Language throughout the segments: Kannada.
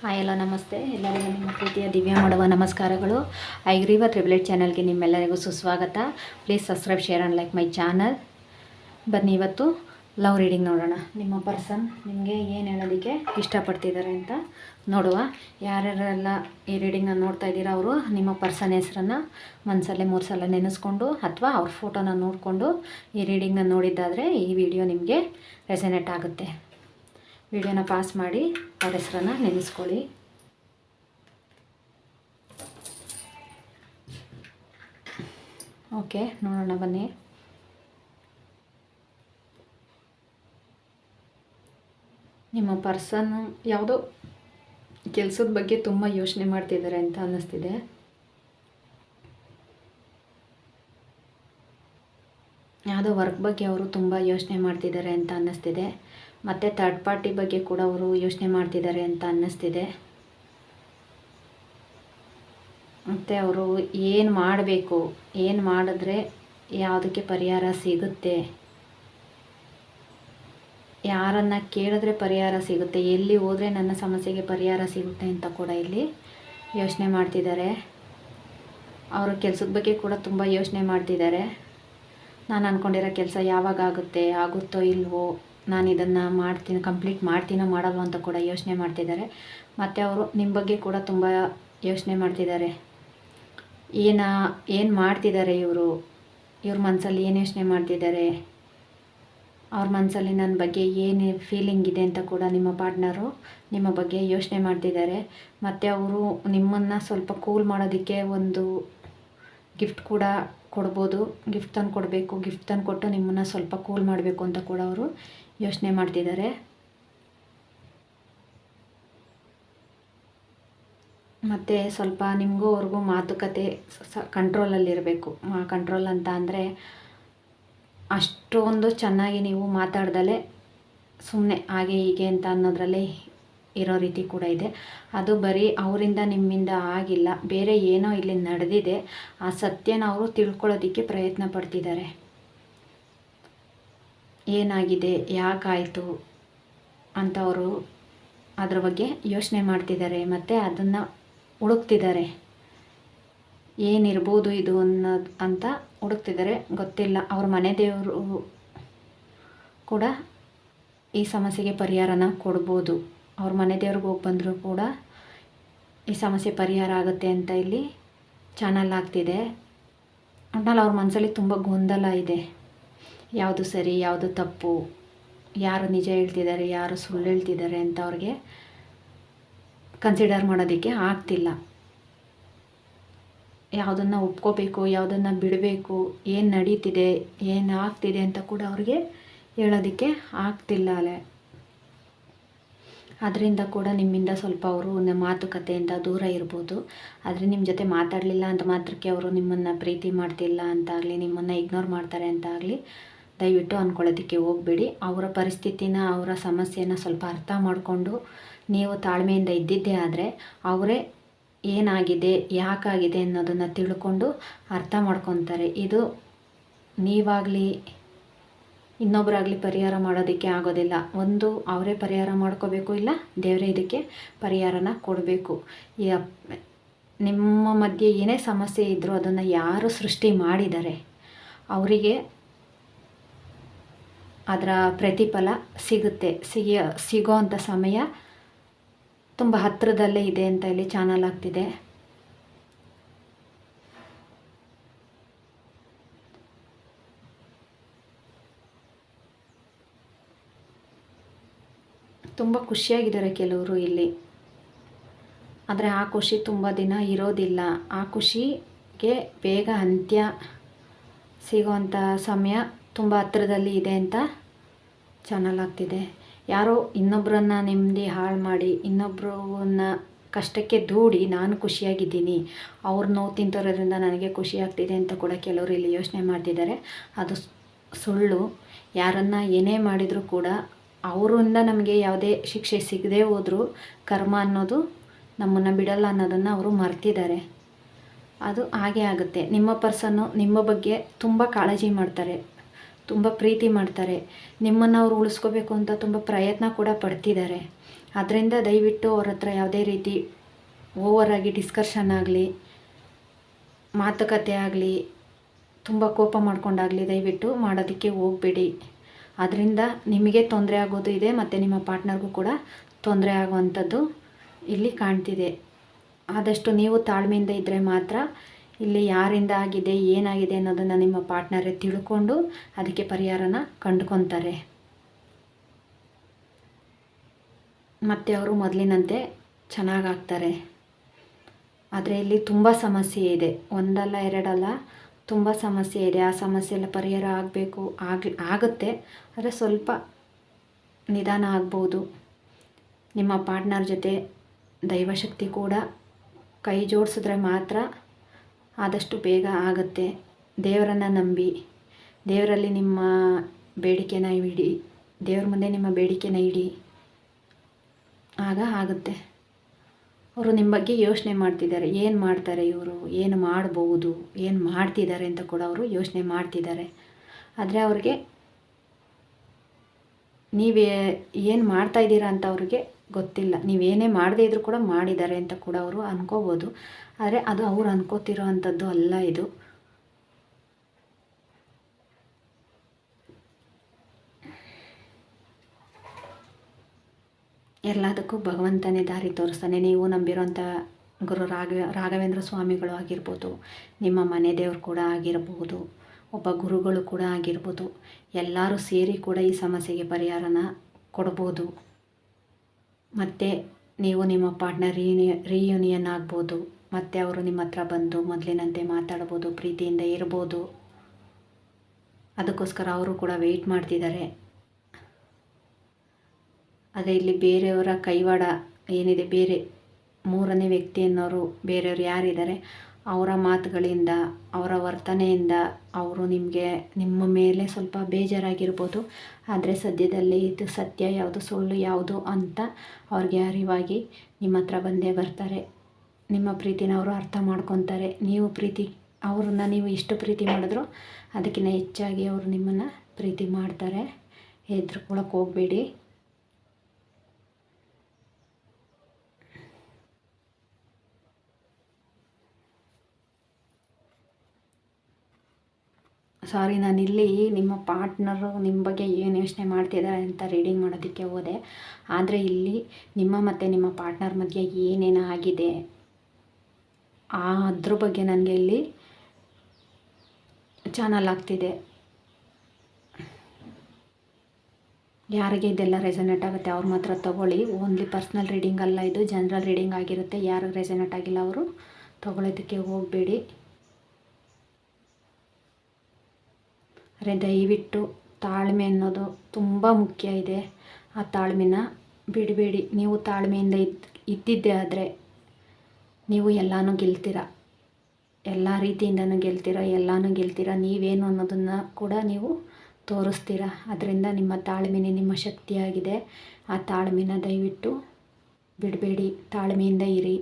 ಹಾಯ್ ಎಲ್ಲ ನಮಸ್ತೆ. ಎಲ್ಲರಿಗೂ ನಿಮ್ಮ ಪ್ರೀತಿಯ ದಿವ್ಯ ಮಾಡುವ ನಮಸ್ಕಾರಗಳು. ಐಗ್ರೀವ ಟ್ರಿಬ್ಲೆಟ್ ಚಾನಲ್ಗೆ ನಿಮ್ಮೆಲ್ಲರಿಗೂ ಸುಸ್ವಾಗತ. Please subscribe, share and like my channel. ಬನ್ನಿ ಇವತ್ತು ಲವ್ ರೀಡಿಂಗ್ ನೋಡೋಣ. ನಿಮ್ಮ ಪರ್ಸನ್ ನಿಮಗೆ ಏನು ಹೇಳೋದಕ್ಕೆ ಇಷ್ಟಪಡ್ತಿದ್ದಾರೆ ಅಂತ ನೋಡುವ. ಯಾರ್ಯಾರೆಲ್ಲ ಈ ರೀಡಿಂಗ್ನ ನೋಡ್ತಾ ಇದ್ದೀರಾ ಅವರು ನಿಮ್ಮ ಪರ್ಸನ್ ಹೆಸರನ್ನು ಮನಸಲ್ಲೇ 3 ಸಲ ನೆನೆಸ್ಕೊಂಡು ಅಥವಾ ಅವ್ರ ಫೋಟೋನ ನೋಡಿಕೊಂಡು ಈ ರೀಡಿಂಗ್ನ ನೋಡಿದ್ದಾದರೆ ಈ ವಿಡಿಯೋ ನಿಮಗೆ ರೆಸನೇಟ್ ಆಗುತ್ತೆ. ವಿಡಿಯೋನ ಪಾಸ್ ಮಾಡಿ ಅವ್ರ ಹೆಸರನ್ನು ನೆನೆಸ್ಕೊಳ್ಳಿ. ಓಕೆ, ನೋಡೋಣ ಬನ್ನಿ. ನಿಮ್ಮ ಪರ್ಸನ್ ಯಾವುದೋ ಕೆಲಸದ ಬಗ್ಗೆ ತುಂಬ ಯೋಚನೆ ಮಾಡ್ತಿದ್ದಾರೆ ಅಂತ ಅನ್ನಿಸ್ತಿದೆ. ಯಾವುದೋ ವರ್ಕ್ ಬಗ್ಗೆ ಅವರು ತುಂಬ ಯೋಚನೆ ಮಾಡ್ತಿದ್ದಾರೆ ಅಂತ ಅನ್ನಿಸ್ತಿದೆ. ಮತ್ತು ಥರ್ಡ್ ಪಾರ್ಟಿ ಬಗ್ಗೆ ಕೂಡ ಅವರು ಯೋಚನೆ ಮಾಡ್ತಿದ್ದಾರೆ ಅಂತ ಅನ್ನಿಸ್ತಿದೆ. ಮತ್ತು ಅವರು ಏನು ಮಾಡಬೇಕು, ಏನು ಮಾಡಿದ್ರೆ ಯಾವುದಕ್ಕೆ ಪರಿಹಾರ ಸಿಗುತ್ತೆ, ಯಾರನ್ನು ಕೇಳಿದ್ರೆ ಪರಿಹಾರ ಸಿಗುತ್ತೆ, ಎಲ್ಲಿ ಹೋದರೆ ನನ್ನ ಸಮಸ್ಯೆಗೆ ಪರಿಹಾರ ಸಿಗುತ್ತೆ ಅಂತ ಕೂಡ ಇಲ್ಲಿ ಯೋಚನೆ ಮಾಡ್ತಿದ್ದಾರೆ. ಅವರು ಕೆಲಸದ ಬಗ್ಗೆ ಕೂಡ ತುಂಬ ಯೋಚನೆ ಮಾಡ್ತಿದ್ದಾರೆ. ನಾನು ಅಂದ್ಕೊಂಡಿರೋ ಕೆಲಸ ಯಾವಾಗ ಆಗುತ್ತೋ ಇಲ್ವೋ, ನಾನು ಇದನ್ನು ಕಂಪ್ಲೀಟ್ ಮಾಡ್ತೀನೋ ಮಾಡಲ್ವೋ ಅಂತ ಕೂಡ ಯೋಚನೆ ಮಾಡ್ತಿದ್ದಾರೆ. ಮತ್ತು ಅವರು ನಿಮ್ಮ ಬಗ್ಗೆ ಕೂಡ ತುಂಬ ಯೋಚನೆ ಮಾಡ್ತಿದ್ದಾರೆ. ಏನು ಮಾಡ್ತಿದ್ದಾರೆ ಇವ್ರ ಮನಸ್ಸಲ್ಲಿ ಏನು ಯೋಚನೆ ಮಾಡ್ತಿದ್ದಾರೆ, ಅವ್ರ ಮನಸ್ಸಲ್ಲಿ ನನ್ನ ಬಗ್ಗೆ ಏನು ಫೀಲಿಂಗ್ ಇದೆ ಅಂತ ಕೂಡ ನಿಮ್ಮ ಪಾರ್ಟ್ನರು ನಿಮ್ಮ ಬಗ್ಗೆ ಯೋಚನೆ ಮಾಡ್ತಿದ್ದಾರೆ. ಮತ್ತು ಅವರು ನಿಮ್ಮನ್ನು ಸ್ವಲ್ಪ ಕೂಲ್ ಮಾಡೋದಕ್ಕೆ ಒಂದು ಗಿಫ್ಟ್ ಕೂಡ ಕೊಡ್ಬೋದು. ಗಿಫ್ಟ್ ತಂದು ಕೊಡಬೇಕು, ಗಿಫ್ಟ್ ತಂದು ಕೊಟ್ಟು ನಿಮ್ಮನ್ನು ಸ್ವಲ್ಪ ಕೂಲ್ ಮಾಡಬೇಕು ಅಂತ ಕೂಡ ಅವರು ಯೋಚನೆ ಮಾಡ್ತಿದ್ದಾರೆ. ಮತ್ತು ಸ್ವಲ್ಪ ನಿಮಗೂ ಅವ್ರಿಗೂ ಮಾತುಕತೆ ಕಂಟ್ರೋಲಲ್ಲಿರಬೇಕು. ಕಂಟ್ರೋಲ್ ಅಂತ ಅಂದರೆ ಅಷ್ಟೊಂದು ಚೆನ್ನಾಗಿ ನೀವು ಮಾತಾಡ್ದಲೇ ಸುಮ್ಮನೆ ಹಾಗೆ ಹೀಗೆ ಅಂತ ಅನ್ನೋದ್ರಲ್ಲೇ ಇರೋ ರೀತಿ ಕೂಡ ಇದೆ. ಅದು ಬರೀ ಅವರಿಂದ ನಿಮ್ಮಿಂದ ಆಗಿಲ್ಲ, ಬೇರೆ ಏನೋ ಇಲ್ಲಿ ನಡೆದಿದೆ. ಆ ಸತ್ಯನ ಅವರು ತಿಳ್ಕೊಳ್ಳೋದಕ್ಕೆ ಪ್ರಯತ್ನ ಪಡ್ತಿದ್ದಾರೆ. ಏನಾಗಿದೆ, ಯಾಕಾಯಿತು ಅಂತ ಅವರು ಅದ್ರ ಬಗ್ಗೆ ಯೋಚನೆ ಮಾಡ್ತಿದ್ದಾರೆ. ಮತ್ತು ಅದನ್ನು ಹುಡುಕ್ತಿದ್ದಾರೆ. ಏನಿರ್ಬೋದು ಇದು ಅನ್ನೋದು ಅಂತ ಹುಡುಕ್ತಿದ್ದಾರೆ. ಗೊತ್ತಿಲ್ಲ. ಅವ್ರ ಮನೆ ದೇವರು ಕೂಡ ಈ ಸಮಸ್ಯೆಗೆ ಪರಿಹಾರನ ಕೊಡ್ಬೋದು. ಅವ್ರ ಮನೆ ದೇವ್ರಿಗೆ ಹೋಗಿ ಬಂದರೂ ಕೂಡ ಈ ಸಮಸ್ಯೆ ಪರಿಹಾರ ಆಗುತ್ತೆ ಅಂತ ಇಲ್ಲಿ ಚಾನಲ್ ಆಗ್ತಿದೆ. ಒಟ್ನಲ್ಲಿ ಅವ್ರ ಮನಸ್ಸಲ್ಲಿ ತುಂಬ ಗೊಂದಲ ಇದೆ. ಯಾವುದು ಸರಿ, ಯಾವುದು ತಪ್ಪು, ಯಾರು ನಿಜ ಹೇಳ್ತಿದ್ದಾರೆ, ಯಾರು ಸುಳ್ಳು ಹೇಳ್ತಿದ್ದಾರೆ ಅಂತ ಅವ್ರಿಗೆ ಕನ್ಸಿಡರ್ ಮಾಡೋದಕ್ಕೆ ಆಗ್ತಿಲ್ಲ. ಯಾವುದನ್ನು ಒಪ್ಕೋಬೇಕು, ಯಾವುದನ್ನು ಬಿಡಬೇಕು, ಏನು ನಡೀತಿದೆ, ಏನು ಆಗ್ತಿದೆ ಅಂತ ಕೂಡ ಅವ್ರಿಗೆ ಹೇಳೋದಕ್ಕೆ ಆಗ್ತಿಲ್ಲ. ಅದರಿಂದ ಕೂಡ ನಿಮ್ಮಿಂದ ಸ್ವಲ್ಪ ಅವರು ಮಾತುಕತೆಯಿಂದ ದೂರ ಇರ್ಬೋದು. ಆದರೆ ನಿಮ್ಮ ಜೊತೆ ಮಾತಾಡಲಿಲ್ಲ ಅಂತ ಮಾತ್ರಕ್ಕೆ ಅವರು ನಿಮ್ಮನ್ನು ಪ್ರೀತಿ ಮಾಡ್ತಿಲ್ಲ ಅಂತಾಗಲಿ, ನಿಮ್ಮನ್ನು ಇಗ್ನೋರ್ ಮಾಡ್ತಾರೆ ಅಂತ ಆಗಲಿ ದಯವಿಟ್ಟು ಅಂದ್ಕೊಳ್ಳೋದಕ್ಕೆ ಹೋಗಬೇಡಿ. ಅವರ ಪರಿಸ್ಥಿತಿನ, ಅವರ ಸಮಸ್ಯೆನ ಸ್ವಲ್ಪ ಅರ್ಥ ಮಾಡಿಕೊಂಡು ನೀವು ತಾಳ್ಮೆಯಿಂದ ಇದ್ದಿದ್ದೇ ಆದರೆ ಅವರೇ ಏನಾಗಿದೆ, ಯಾಕಾಗಿದೆ ಅನ್ನೋದನ್ನು ತಿಳ್ಕೊಂಡು ಅರ್ಥ ಮಾಡ್ಕೊತಾರೆ. ಇದು ನೀವಾಗಲಿ ಇನ್ನೊಬ್ಬರಾಗಲಿ ಪರಿಹಾರ ಮಾಡೋದಕ್ಕೆ ಆಗೋದಿಲ್ಲ. ಒಂದು ಅವರೇ ಪರಿಹಾರ ಮಾಡ್ಕೋಬೇಕು, ಇಲ್ಲ ದೇವರೇ ಇದಕ್ಕೆ ಪರಿಹಾರನ ಕೊಡಬೇಕು. ನಿಮ್ಮ ಮಧ್ಯೆ ಏನೇ ಸಮಸ್ಯೆ ಇದ್ದರೂ ಅದನ್ನು ಯಾರು ಸೃಷ್ಟಿ ಮಾಡಿದ್ದಾರೆ ಅವರಿಗೆ ಅದರ ಪ್ರತಿಫಲ ಸಿಗುತ್ತೆ. ಸಿಗೋ ಅಂಥ ಸಮಯ ತುಂಬ ಹತ್ತಿರದಲ್ಲೇ ಇದೆ ಅಂತ ಇಲ್ಲಿ ಚಾನಲ್ ಆಗ್ತಿದೆ. ತುಂಬ ಖುಷಿಯಾಗಿದ್ದಾರೆ ಕೆಲವರು ಇಲ್ಲಿ. ಆದರೆ ಆ ಖುಷಿ ತುಂಬ ದಿನ ಇರೋದಿಲ್ಲ. ಆ ಖುಷಿಗೆ ಬೇಗ ಅಂತ್ಯ ಸಿಗೋವಂಥ ಸಮಯ ತುಂಬ ಹತ್ತಿರದಲ್ಲಿ ಇದೆ ಅಂತ ಚಾನಲ್ ಆಗ್ತಿದೆ. ಯಾರೋ ಇನ್ನೊಬ್ಬರನ್ನ ನೆಮ್ಮದಿ ಹಾಳು ಮಾಡಿ, ಇನ್ನೊಬ್ಬರನ್ನ ಕಷ್ಟಕ್ಕೆ ದೂಡಿ ನಾನು ಖುಷಿಯಾಗಿದ್ದೀನಿ, ಅವ್ರ ನೋವು ತಿಂತಿರೋದ್ರಿಂದ ನನಗೆ ಖುಷಿ ಆಗ್ತಿದೆ ಅಂತ ಕೂಡ ಕೆಲವರು ಇಲ್ಲಿ ಯೋಚನೆ ಮಾಡ್ತಿದ್ದಾರೆ. ಅದು ಸುಳ್ಳು. ಯಾರನ್ನು ಏನೇ ಮಾಡಿದರೂ ಕೂಡ ಅವರಿಂದ ನಮಗೆ ಯಾವುದೇ ಶಿಕ್ಷೆ ಸಿಗದೇ ಹೋದರೂ ಕರ್ಮ ಅನ್ನೋದು ನಮ್ಮನ್ನು ಬಿಡಲ್ಲ ಅನ್ನೋದನ್ನು ಅವರು ಮರ್ತಿದ್ದಾರೆ. ಅದು ಹಾಗೆ ಆಗುತ್ತೆ. ನಿಮ್ಮ ಪರ್ಸನ್ನು ನಿಮ್ಮ ಬಗ್ಗೆ ತುಂಬ ಕಾಳಜಿ ಮಾಡ್ತಾರೆ, ತುಂಬ ಪ್ರೀತಿ ಮಾಡ್ತಾರೆ. ನಿಮ್ಮನ್ನು ಅವರು ಉಳಿಸ್ಕೋಬೇಕು ಅಂತ ತುಂಬ ಪ್ರಯತ್ನ ಕೂಡ ಪಡ್ತಿದ್ದಾರೆ. ಅದರಿಂದ ದಯವಿಟ್ಟು ಅವ್ರ ಹತ್ರ ಯಾವುದೇ ರೀತಿ ಓವರಾಗಿ ಡಿಸ್ಕಷನ್ ಆಗಲಿ, ಮಾತುಕತೆ ಆಗಲಿ, ತುಂಬ ಕೋಪ ಮಾಡ್ಕೊಂಡಾಗಲಿ ದಯವಿಟ್ಟು ಮಾಡೋದಕ್ಕೆ ಹೋಗಬೇಡಿ. ಅದರಿಂದ ನಿಮಗೆ ತೊಂದರೆ ಆಗೋದು ಇದೆ ಮತ್ತು ನಿಮ್ಮ ಪಾರ್ಟ್ನರ್ಗೂ ಕೂಡ ತೊಂದರೆ ಆಗುವಂಥದ್ದು ಇಲ್ಲಿ ಕಾಣ್ತಿದೆ. ಆದಷ್ಟು ನೀವು ತಾಳ್ಮೆಯಿಂದ ಇದ್ದರೆ ಮಾತ್ರ ಇಲ್ಲಿ ಯಾರಿಂದ ಆಗಿದೆ, ಏನಾಗಿದೆ ಅನ್ನೋದನ್ನು ನಿಮ್ಮ ಪಾರ್ಟ್ನರೇ ತಿಳ್ಕೊಂಡು ಅದಕ್ಕೆ ಪರಿಹಾರನ ಕಂಡುಕೊತಾರೆ. ಮತ್ತು ಅವರು ಮೊದಲಿನಂತೆ ಚೆನ್ನಾಗಾಗ್ತಾರೆ. ಆದರೆ ಇಲ್ಲಿ ತುಂಬ ಸಮಸ್ಯೆ ಇದೆ, ಒಂದಲ್ಲ ಎರಡಲ್ಲ, ತುಂಬ ಸಮಸ್ಯೆ ಇದೆ. ಆ ಸಮಸ್ಯೆ ಎಲ್ಲ ಪರಿಹಾರ ಆಗಬೇಕು, ಆಗುತ್ತೆ. ಆದರೆ ಸ್ವಲ್ಪ ನಿಧಾನ ಆಗ್ಬೋದು. ನಿಮ್ಮ ಪಾರ್ಟ್ನರ್ ಜೊತೆ ದೈವಶಕ್ತಿ ಕೂಡ ಕೈ ಜೋಡಿಸಿದ್ರೆ ಮಾತ್ರ ಆದಷ್ಟು ಬೇಗ ಆಗುತ್ತೆ. ದೇವರನ್ನು ನಂಬಿ, ದೇವರಲ್ಲಿ ನಿಮ್ಮ ಬೇಡಿಕೆನ ಇಡಿ, ದೇವ್ರ ಮುಂದೆ ನಿಮ್ಮ ಬೇಡಿಕೆನ ಇಡಿ, ಆಗ ಆಗುತ್ತೆ. ಅವರು ನಿಮ್ಮ ಬಗ್ಗೆ ಯೋಚನೆ ಮಾಡ್ತಿದ್ದಾರೆ, ಏನು ಮಾಡ್ತಾರೆ ಇವರು, ಏನು ಮಾಡ್ಬೋದು, ಏನು ಮಾಡ್ತಿದ್ದಾರೆ ಅಂತ ಕೂಡ ಅವರು ಯೋಚನೆ ಮಾಡ್ತಿದ್ದಾರೆ. ಆದರೆ ಅವ್ರಿಗೆ ನೀವೇ ಏನು ಮಾಡ್ತಾಯಿದ್ದೀರಾ ಅಂತ ಅವ್ರಿಗೆ ಗೊತ್ತಿಲ್ಲ. ನೀವೇನೇ ಮಾಡದೇ ಇದ್ರೂ ಕೂಡ ಮಾಡಿದ್ದಾರೆ ಅಂತ ಕೂಡ ಅವರು ಅನ್ಕೋಬೋದು. ಆದರೆ ಅದು ಅವ್ರು ಅನ್ಕೋತಿರೋ ಅಂಥದ್ದು ಅಲ್ಲ. ಇದು ಎಲ್ಲದಕ್ಕೂ ಭಗವಂತನೇ ದಾರಿ ತೋರಿಸ್ತಾನೆ. ನೀವು ನಂಬಿರೋಂಥ ಗುರು ರಾಘವೇಂದ್ರ ಸ್ವಾಮಿಗಳು ಆಗಿರ್ಬೋದು, ನಿಮ್ಮ ಮನೆ ದೇವರು ಕೂಡ ಆಗಿರ್ಬೋದು, ಒಬ್ಬ ಗುರುಗಳು ಕೂಡ ಆಗಿರ್ಬೋದು, ಎಲ್ಲರೂ ಸೇರಿ ಕೂಡ ಈ ಸಮಸ್ಯೆಗೆ ಪರಿಹಾರನ ಕೊಡ್ಬೋದು. ಮತ್ತು ನೀವು ನಿಮ್ಮ ಪಾರ್ಟ್ನರ್ ರಿಯೂನಿಯನ್ ಆಗ್ಬೋದು, ಮತ್ತು ಅವರು ನಿಮ್ಮ ಹತ್ರ ಬಂದು ಮೊದಲಿನಂತೆ ಮಾತಾಡ್ಬೋದು, ಪ್ರೀತಿಯಿಂದ ಇರ್ಬೋದು. ಅದಕ್ಕೋಸ್ಕರ ಅವರು ಕೂಡ ವೆಯ್ಟ್ ಮಾಡ್ತಿದ್ದಾರೆ. ಅದೇ ಇಲ್ಲಿ ಬೇರೆಯವರ ಕೈವಾಡ ಏನಿದೆ, ಬೇರೆ ಮೂರನೇ ವ್ಯಕ್ತಿ ಅನ್ನೋರು ಬೇರೆಯವರು ಯಾರಿದ್ದಾರೆ ಅವರ ಮಾತುಗಳಿಂದ, ಅವರ ವರ್ತನೆಯಿಂದ ಅವರು ನಿಮ್ಮ ಮೇಲೆ ಸ್ವಲ್ಪ ಬೇಜಾರಾಗಿರ್ಬೋದು. ಆದರೆ ಸದ್ಯದಲ್ಲಿ ಇದು ಸತ್ಯ ಯಾವುದು, ಸುಳ್ಳು ಯಾವುದು ಅಂತ ಅವ್ರಿಗೆ ಅರಿವಾಗಿ ನಿಮ್ಮ ಹತ್ರ ಬಂದೇ ಬರ್ತಾರೆ. ನಿಮ್ಮ ಪ್ರೀತಿನ ಅವರು ಅರ್ಥ ಮಾಡ್ಕೊತಾರೆ. ಅವ್ರನ್ನ ನೀವು ಎಷ್ಟು ಪ್ರೀತಿ ಮಾಡಿದ್ರೋ ಅದಕ್ಕಿಂತ ಹೆಚ್ಚಾಗಿ ಅವರು ನಿಮ್ಮನ್ನು ಪ್ರೀತಿ ಮಾಡ್ತಾರೆ. ಹೆದ್ರುಕೊಳ್ಳೋಕೆ ಹೋಗಬೇಡಿ. ಸಾರಿ, ನಾನಿಲ್ಲಿ ನಿಮ್ಮ ಪಾರ್ಟ್ನರು ನಿಮ್ಮ ಬಗ್ಗೆ ಏನು ಯೋಚನೆ ಮಾಡ್ತಿದ್ದಾರೆ ಅಂತ ರೀಡಿಂಗ್ ಮಾಡೋದಕ್ಕೆ ಹೋದೆ. ಆದರೆ ಇಲ್ಲಿ ನಿಮ್ಮ ಮತ್ತು ನಿಮ್ಮ ಪಾರ್ಟ್ನರ್ ಮಧ್ಯೆ ಏನೇನು ಆಗಿದೆ ಅದ್ರ ಬಗ್ಗೆ ನನಗೆ ಇಲ್ಲಿ ಚಾನಲ್ ಆಗ್ತಿದೆ. ಯಾರಿಗೆ ಇದೆಲ್ಲ ರೆಸನೇಟ್ ಆಗುತ್ತೆ ಅವ್ರು ಮಾತ್ರ ತೊಗೊಳ್ಳಿ. ಓನ್ಲಿ ಪರ್ಸ್ನಲ್ ರೀಡಿಂಗ್ ಅಲ್ಲ, ಇದು ಜನರಲ್ ರೀಡಿಂಗ್ ಆಗಿರುತ್ತೆ. ಯಾರಿಗೆ ರೆಸನೇಟ್ ಆಗಿಲ್ಲ ಅವರು ತೊಗೊಳ್ಳೋದಕ್ಕೆ ಹೋಗಬೇಡಿ. ಆದರೆ ದಯವಿಟ್ಟು ತಾಳ್ಮೆ ಅನ್ನೋದು ತುಂಬ ಮುಖ್ಯ ಇದೆ. ಆ ತಾಳ್ಮೆನ ಬಿಡಬೇಡಿ. ನೀವು ತಾಳ್ಮೆಯಿಂದ ಇದ್ದಿದ್ದೇ ಆದರೆ ನೀವು ಎಲ್ಲನೂ ಗೆಲ್ತೀರ, ಎಲ್ಲ ರೀತಿಯಿಂದನೂ ಗೆಲ್ತೀರ. ನೀವೇನು ಅನ್ನೋದನ್ನು ಕೂಡ ನೀವು ತೋರಿಸ್ತೀರ. ಅದರಿಂದ ನಿಮ್ಮ ತಾಳ್ಮೆನೇ ನಿಮ್ಮ ಶಕ್ತಿಯಾಗಿದೆ. ಆ ತಾಳ್ಮೆನ ದಯವಿಟ್ಟು ಬಿಡಬೇಡಿ. ತಾಳ್ಮೆಯಿಂದ ಇರಿ.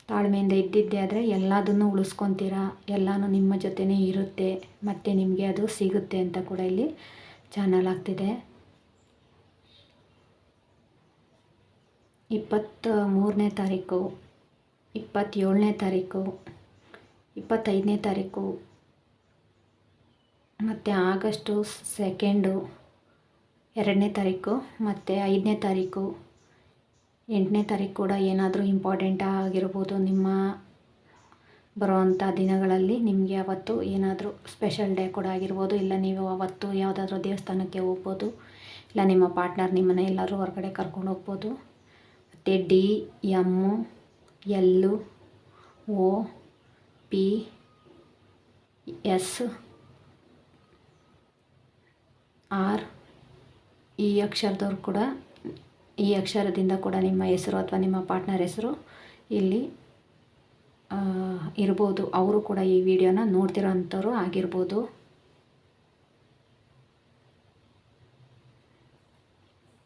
ತಾಳ್ಮೆಯಿಂದ ಇದ್ದಿದ್ದೇ ಆದರೆ ಎಲ್ಲದನ್ನು ಉಳಿಸ್ಕೊತೀರ, ಎಲ್ಲನೂ ನಿಮ್ಮ ಜೊತೆನೇ ಇರುತ್ತೆ, ಮತ್ತು ನಿಮಗೆ ಅದು ಸಿಗುತ್ತೆ ಅಂತ ಕೂಡ ಇಲ್ಲಿ ಚಾನಲ್ ಆಗ್ತಿದೆ. 23ನೇ ತಾರೀಕು, 27ನೇ ತಾರೀಕು, 25ನೇ ತಾರೀಕು ಮತ್ತು ಆಗಸ್ಟು 2, 2ನೇ ತಾರೀಕು ಮತ್ತು 5ನೇ ತಾರೀಕು, 8ನೇ ತಾರೀಕು ಕೂಡ ಏನಾದರೂ ಇಂಪಾರ್ಟೆಂಟ್ ಆಗಿರ್ಬೋದು. ನಿಮ್ಮ ಬರುವಂಥ ದಿನಗಳಲ್ಲಿ ನಿಮಗೆ ಅವತ್ತು ಏನಾದರೂ ಸ್ಪೆಷಲ್ ಡೇ ಕೂಡ ಆಗಿರ್ಬೋದು. ಇಲ್ಲ ನೀವು ಅವತ್ತು ಯಾವುದಾದ್ರೂ ದೇವಸ್ಥಾನಕ್ಕೆ ಹೋಗ್ಬೋದು, ಇಲ್ಲ ನಿಮ್ಮ ಪಾರ್ಟ್ನರ್ ನಿಮ್ಮನ್ನು ಎಲ್ಲರೂ ಹೊರಗಡೆ ಕರ್ಕೊಂಡು ಹೋಗ್ಬೋದು. ಮತ್ತು DMLOP SR ಈ ಅಕ್ಷರದವ್ರು ಕೂಡ, ಈ ಅಕ್ಷರದಿಂದ ಕೂಡ ನಿಮ್ಮ ಹೆಸರು ಅಥವಾ ನಿಮ್ಮ ಪಾರ್ಟ್ನರ್ ಹೆಸರು ಇಲ್ಲಿ ಇರ್ಬೋದು. ಅವರು ಕೂಡ ಈ ವಿಡಿಯೋನ ನೋಡ್ತಿರೋ ಅಂಥವ್ರು ಆಗಿರ್ಬೋದು.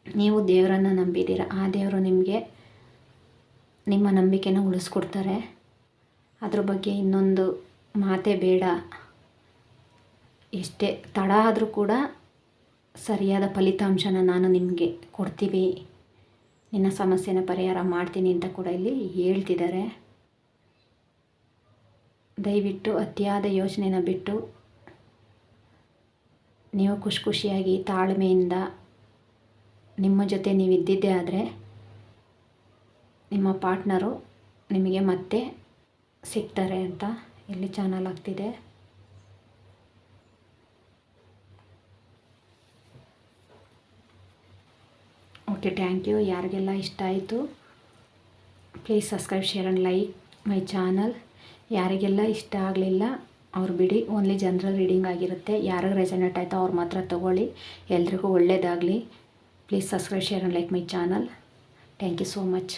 ನೀವು ದೇವರನ್ನು ನಂಬಿದ್ದೀರ, ಆ ದೇವರು ನಿಮಗೆ ನಿಮ್ಮ ನಂಬಿಕೆನ ಉಳಿಸ್ಕೊಡ್ತಾರೆ. ಅದ್ರ ಬಗ್ಗೆ ಇನ್ನೊಂದು ಮಾತೇ ಬೇಡ. ಎಷ್ಟೇ ತಡ ಆದರೂ ಕೂಡ ಸರಿಯಾದ ಫಲಿತಾಂಶನ ನಾನು ನಿಮಗೆ ಕೊಡ್ತೀವಿ. ನಿನ್ನ ಸಮಸ್ಯೆನ ಪರಿಹಾರ ಮಾಡ್ತೀನಿ ಅಂತ ಕೂಡ ಇಲ್ಲಿ ಹೇಳ್ತಿದ್ದಾರೆ. ದಯವಿಟ್ಟು ಅತಿಯಾದ ಯೋಚನೆನ ಬಿಟ್ಟು ನೀವು ಖುಷಿಯಾಗಿ ತಾಳ್ಮೆಯಿಂದ ನಿಮ್ಮ ಜೊತೆ ನೀವು ಇದ್ದಿದ್ದೇ ಆದರೆ ನಿಮ್ಮ ಪಾರ್ಟ್ನರು ನಿಮಗೆ ಮತ್ತೆ ಸಿಗ್ತಾರೆ ಅಂತ ಇಲ್ಲಿ ಚಾನಲ್ ಆಗ್ತಿದೆ. Okay, thank you. ಯಾರಿಗೆಲ್ಲ ಇಷ್ಟ ಆಯಿತು please subscribe, share and like my channel. ಯಾರಿಗೆಲ್ಲ ಇಷ್ಟ ಆಗಲಿಲ್ಲ ಅವ್ರು ಬಿಡಿ, ಓನ್ಲಿ ಜನರಲ್ ರೀಡಿಂಗ್ ಆಗಿರುತ್ತೆ. ಯಾರಿಗೆ ರೆಸನೇಟ್ ಆಯಿತೋ ಅವ್ರು ಮಾತ್ರ ತೊಗೊಳ್ಳಿ. ಎಲ್ರಿಗೂ ಒಳ್ಳೆಯದಾಗಲಿ. Please subscribe, share and like my channel. Thank you so much.